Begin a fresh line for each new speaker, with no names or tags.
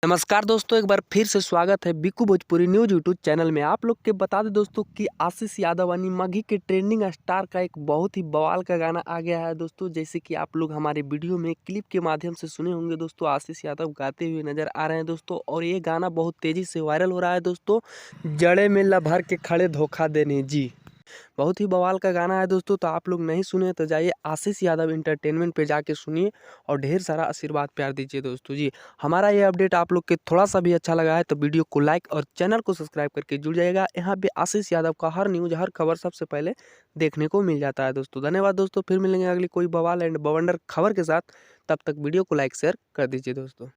नमस्कार दोस्तों, एक बार फिर से स्वागत है Bikku Bhojpuri news YouTube channel में। आप लोग के बता दें दोस्तों कि आशीष यादव यानी मघी के ट्रेंडिंग स्टार का एक बहुत ही बवाल का गाना आ गया है दोस्तों। जैसे कि आप लोग हमारे वीडियो में क्लिप के माध्यम से सुने होंगे दोस्तों, आशीष यादव गाते हुए नजर आ रहे हैं दोस्तों। और ये गाना बहुत तेजी से वायरल हो रहा है दोस्तों। जड़े में लभर के खड़े धोखा देने जी, बहुत ही बवाल का गाना है दोस्तों। तो आप लोग नहीं सुने तो जाइए आशीष यादव एंटरटेनमेंट पे जाके सुनिए और ढेर सारा आशीर्वाद प्यार दीजिए दोस्तों जी। हमारा ये अपडेट आप लोग के थोड़ा सा भी अच्छा लगा है तो वीडियो को लाइक और चैनल को सब्सक्राइब करके जुड़ जाएगा। यहाँ पे आशीष यादव का हर न्यूज हर खबर सबसे पहले देखने को मिल जाता है दोस्तों। धन्यवाद दोस्तों, फिर मिलेंगे अगली कोई बवाल एंड बवंडर खबर के साथ। तब तक वीडियो को लाइक शेयर कर दीजिए दोस्तों।